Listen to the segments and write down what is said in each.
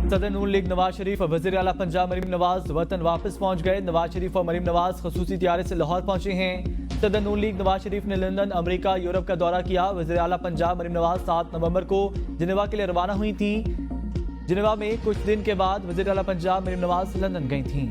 सदर नून लीग नवाज शरीफ और वज़ीर आला पंजाब मरीम नवाज वतन वापस पहुंच गए। नवाज शरीफ और मरीम नवाज खसूसी तियारे से लाहौर पहुंचे हैं। सदर नून लीग नवाज शरीफ ने लंदन, अमेरिका, यूरोप का दौरा किया। वज़ीर आला पंजाब मरीम नवाज 7 नवंबर को जिनेवा के लिए रवाना हुई थी। जिनेवा में कुछ दिन के बाद वज़ीर आला पंजाब मरीम नवाज लंदन गई थी।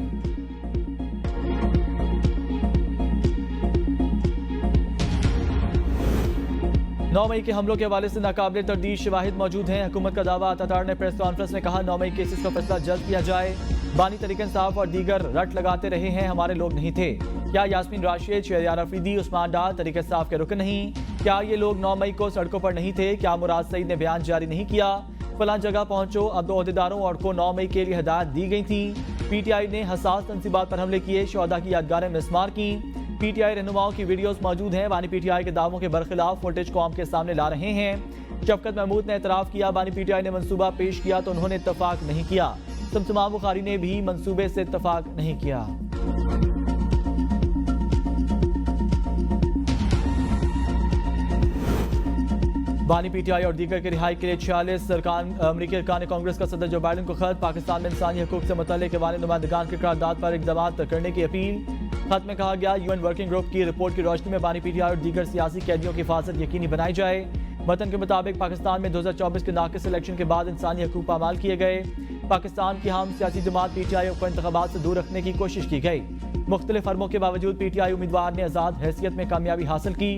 9 मई के हमलों के हवाले से नाकाबिले तरदीद शवाहिद मौजूद हैं। हुकूमत का दावा। अतातार ने प्रेस कॉन्फ्रेंस में कहा, 9 मई केसेस का फैसला जल्द किया जाए। बानी तरीक इंसाफ और दीगर रट लगाते रहे हैं, हमारे लोग नहीं थे। क्या यास्मीन राशिद, शहरयार अफरीदी, उस्मान डार तरीक इंसाफ के रुकन नहीं? क्या ये लोग 9 मई को सड़कों पर नहीं थे? क्या मुराद सईद ने बयान जारी नहीं किया, फलां जगह पहुंचो? अब अहदेदारों और को 9 मई के लिए हिदायत दी गई थी। PTI ने हसास तंसीबात पर हमले किए, शहदा की यादगारें मिसमार की। PTI रहनुमाओं की वीडियोस मौजूद हैं। बानी PTI के दावों के बरखिलाफ फुटेज कौम के सामने ला रहे हैं। शफकत महमूद ने एतराफ़ किया, बानी PTI ने मंसूबा पेश किया तो उन्होंने इत्तफाक नहीं किया। समसमा बुखारी ने भी मंसूबे से इत्तफाक नहीं किया। बानी PTI और दीगर की रिहाई के लिए 46 अमरीकी अरकान कांग्रेस का सदर जो बाइडन को खत। पाकिस्तान में इंसानी हकूक से मुतल्लिक ऐवान नुमाइंदगान की करारदाद पर इक़दाम करने की अपील। खत में कहा गया, UN वर्किंग ग्रुप की रिपोर्ट की रोशनी में बानी PTI और दीगर सियासी कैदियों की हिफाजत यकीनी बनाई जाए। मतन के मुताबिक पाकिस्तान में 2024 के नाक़िस इलेक्शन के बाद इंसानी हकूक पामाल किए गए। पाकिस्तान की हम सियासी जमात PTI को इंतखाबात से दूर रखने की कोशिश की गई। मुख्तलिफ फर्मों के बावजूद PTI उम्मीदवार ने आज़ाद हैसियत में कामयाबी हासिल की।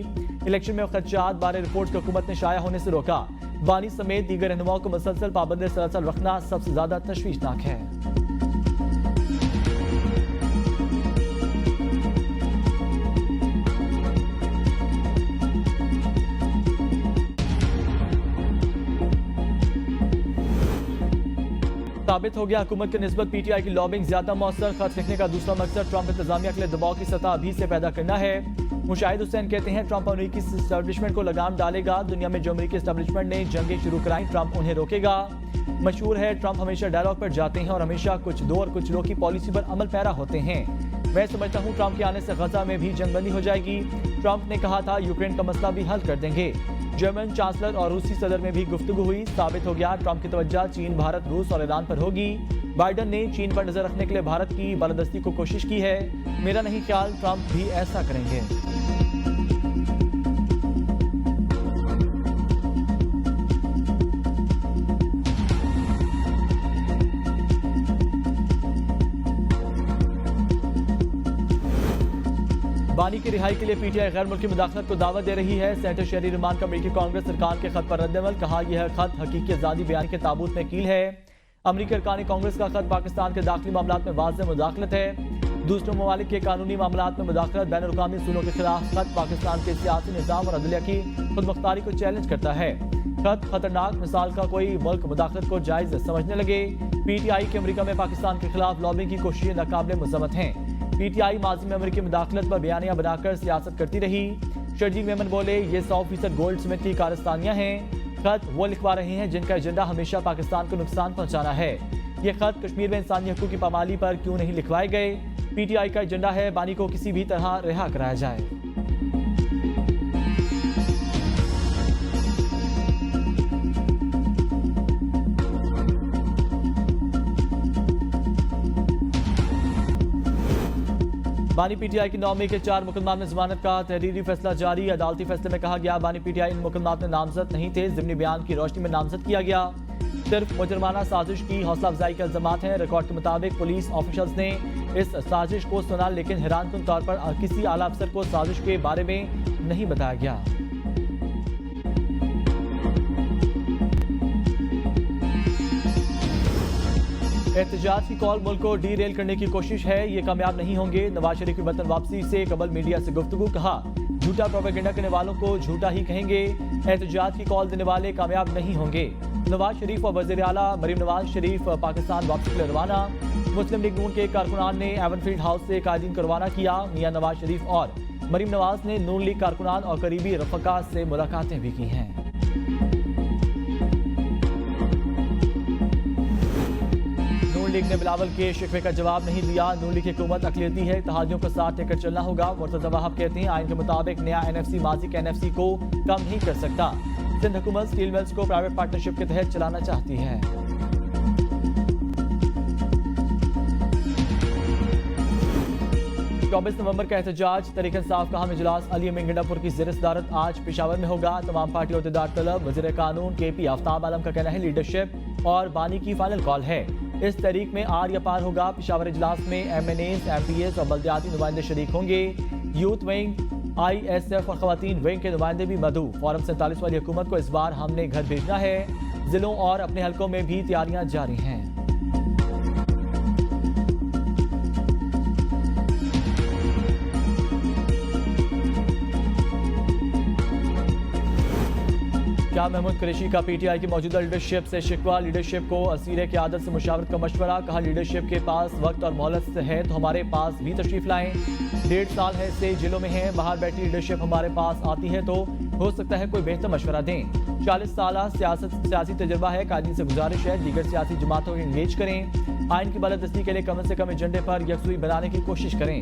इलेक्शन में खदशात बारे रिपोर्ट को हुकूमत ने शाया होने से रोका। बानी समेत दीगर रहनुमाओं को मुसलसल पाबंदी सलसल रखना सबसे ज्यादा तशवीशनाक है। साबित हो गया, हुकूमत की निस्बत PTI की लॉबिंग ज्यादा मौसर। खत लिखने का दूसरा मकसद ट्रंप इंतजामिया के लिए दबाव की सतह अभी से पैदा करना है। मुशाहिद हुसैन कहते हैं, ट्रंप अमेरिकी एस्टेब्लिशमेंट को लगाम डालेगा। दुनिया में जो अमेरिकी एस्टेब्लिशमेंट ने जंगें शुरू कराई, ट्रंप उन्हें रोकेगा। मशहूर है, ट्रंप हमेशा डायलॉग पर जाते हैं और हमेशा कुछ दो और कुछ लोग की पॉलिसी पर अमल पैरा होते हैं। मैं समझता हूँ ट्रंप के आने से गजा में भी जंगबंदी हो जाएगी। ट्रंप ने कहा था यूक्रेन का मसला भी हल कर देंगे। जर्मन चांसलर और रूसी सदर में भी गुफ्तगू हुई। साबित हो गया, ट्रंप की तवज्जो चीन, भारत, रूस और ईरान पर होगी। बाइडन ने चीन पर नजर रखने के लिए भारत की बालादस्ती को कोशिश की है। मेरा नहीं ख्याल ट्रंप भी ऐसा करेंगे। बानी की रिहाई के लिए PTI गैर मुल्की मुदाखलत को दावत दे रही है। सेनेटर शहरी रहमान का अमरीकी कांग्रेस सरकार के खत पर रद्दअमल। कहा, यह खत हकीकी आजादी बयान के ताबूत में कील है। अमरीकी अरकान कांग्रेस का खत पाकिस्तान के दाखिली मामलात में वाज़ेह मुदाखलत है। दूसरे ममालिक के कानूनी मामलात में मुदाखलत, बैन अवी उसूलों के खिलाफ खत पाकिस्तान के सियासी निज़ाम और अदलिया की खुदमुख्तारी को चैलेंज करता है। खत खतरनाक मिसाल का कोई मुल्क मुदाखलत को जायज़ समझने लगे। PTI के अमरीका में पाकिस्तान के खिलाफ लॉबिंग की कोशिशें नाकाबिले मुज़म्मत हैं। PTI माजी में अमरीकी मुदाखलत पर बयानियां बनाकर सियासत करती रही। शर्जील मेमन बोले, ये 100% गोल्ड स्मिथ की कारस्तानियां हैं। खत वो लिखवा रहे हैं जिनका एजेंडा हमेशा पाकिस्तान को नुकसान पहुंचाना है। ये खत कश्मीर में इंसानी हकूक की पामाली पर क्यों नहीं लिखवाए गए? PTI का एजेंडा है बानी को किसी भी तरह रिहा कराया जाए। बानी PTI की 9 मई के 4 मुकदमात में जमानत का तहरीरी फैसला जारी। अदालती फैसले में कहा गया, बानी PTI इन मुकदमात में नामजद नहीं थे। ज़िमनी बयान की रोशनी में नामजद किया गया। सिर्फ मुजरमाना साजिश की हौसला अफजाई के इल्जामात हैं। रिकॉर्ड के मुताबिक पुलिस ऑफिसर्स ने इस साजिश को सुना, लेकिन हैरानकुन तौर पर किसी आला अफसर को साजिश के बारे में नहीं बताया गया। एहतजाज की कॉल मुल्क को डीरेल करने की कोशिश है, ये कामयाब नहीं होंगे। नवाज शरीफ की वतन वापसी से कबल मीडिया से गुफ्तगू। कहा, झूठा प्रोपेगेंडा करने वालों को झूठा ही कहेंगे। एहतजाज की कॉल देने वाले कामयाब नहीं होंगे। नवाज शरीफ और वज़ीर आला मरीम नवाज शरीफ पाकिस्तान वापसी के लिए रवाना। मुस्लिम लीग नून के कारकुनान ने एवनफील्ड हाउस से कायदीन को रवाना किया। मियां नवाज शरीफ और मरीम नवाज ने नून लीग कारकुनान और करीबी रफ़का से मुलाकातें भी की हैं। नून लीग ने बिलावल के शिकवे का जवाब नहीं दिया। नून लीग की हुकूमत अक़लियती है, इत्तेहादियों को साथ लेकर चलना होगा। मुर्तज़ा वहाब कहते हैं, आइन के मुताबिक नया NFC माजी के NFC को कम नहीं कर सकता। सिंध हुकूमत स्टील मिल्स को प्राइवेट पार्टनरशिप के तहत चलाना चाहती है। 24 नवंबर का एहतजाज तहरीक इंसाफ का हम इजलास अली अमीन गंडापुर की ज़ेर सदारत आज पेशावर में होगा। तमाम पार्टी अहदेदार तलब। वज़ीर कानून KP आफ्ताब आलम का कहना है लीडरशिप और बानी की फाइनल कॉल है। इस तहरीक में आर या पार होगा। पेशावर इजलास में MNAs, MPs और बल्दियाती नुमाइंदे शरीक होंगे। यूथ विंग, ISF और खवातीन विंग के नुमाइंदे भी मदऊ। फॉरम 47 वाली हुकूमत को इस बार हमने घर भेजना है। जिलों और अपने हलकों में भी तैयारियां जारी हैं। शाह महमूद कुरैशी का PTI की मौजूदा लीडरशिप से शिकवा। लीडरशिप को असीर क़यादत से मुशावरत का मशवरा। कहा लीडरशिप के पास वक्त और मोहलत है तो हमारे पास भी तशरीफ लाएं। 1.5 साल है से जेलों में हैं। बाहर बैठी लीडरशिप हमारे पास आती है तो हो सकता है कोई बेहतर मशवरा दें। 40 साल सियासी तजुर्बा है। कायदीन से गुजारिश है दीगर सियासी जमातों को इंगेज करें। आइन की बालादस्ती के लिए कम से कम एजेंडे पर यकसुई बनाने की कोशिश करें।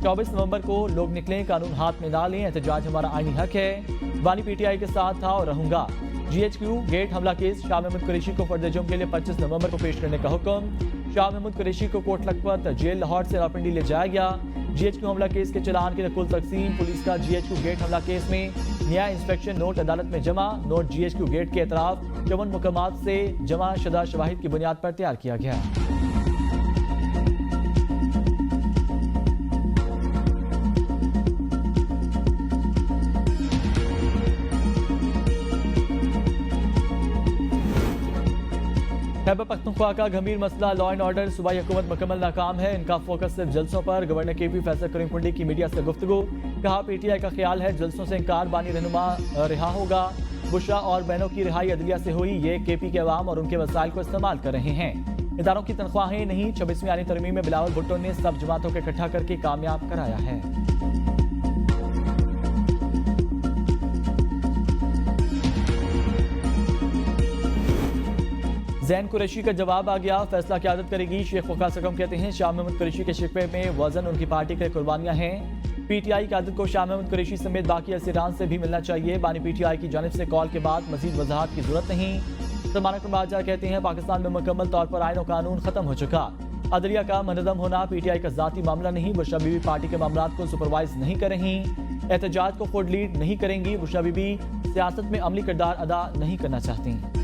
24 नवंबर को लोग निकलें, कानून हाथ में ना लें। एहतजाज हमारा आईनी हक है। बानी PTI के साथ था और रहूंगा। GHQ गेट हमला केस शाह महमूद कुरैशी को फर्द जुर्म के लिए 25 नवंबर को पेश करने का हुक्म। शाह महमूद कुरैशी को कोट लखपत जेल लाहौर से रावलपिंडी ले जाया गया। GHQ हमला केस के चलान की नकुल तकसीम। पुलिस का GHQ गेट हमला केस में न्याय इंस्पेक्शन नोट अदालत में जमा। नोट GHQ गेट के एतराफ 54 मुकम्मात से जमा शुदा शवाहिद की बुनियाद पर तैयार किया गया। खैबर पख्तूनख्वा का गंभीर मसला लॉ एंड ऑर्डर। सूबाई हुकूमत मुकम्मल नाकाम है। इनका फोकस सिर्फ जलसों पर। गवर्नर KP फैसल करीम कुंडी की मीडिया से गुफ्तगू। कहा PTI का ख्याल है जलसों से इंकार। बानी रहनुमा रिहा होगा। बुशरा और बहनों की रिहाई अदलिया से हुई। ये KP के अवाम और उनके वसाइल को इस्तेमाल कर रहे हैं। इदारों की तनख्वाहें नहीं। 26वीं आनी तरमीम में बिलावल भुट्टो ने सब जमातों को इकट्ठा करके कामयाब कराया है। जैन कुरैशी का जवाब आ गया। फैसला क़यादत करेगी। शेख वकास रकम कहते हैं शाह महमूद कुरैशी के शिकवे में वजन उनकी पार्टी के कुर्बानियां हैं। PTI क़यादत को शाह महमूद कुरैशी समेत बाकी असीरान से भी मिलना चाहिए। बानी PTI की जानिब से कॉल के बाद मजीद वजाहत की जरूरत नहीं। सलमान अकरम बादशाह कहते हैं पाकिस्तान में मुकम्मल तौर पर आइन और कानून खत्म हो चुका। अदलिया का मनदम होना PTI का जाती मामला नहीं। बुशरा बीबी पार्टी के मामलात को सुपरवाइज नहीं कर रही। एहतजाज को खुद लीड नहीं करेंगी। बुशरा बीबी सियासत में अमली किरदार अदा नहीं करना चाहती।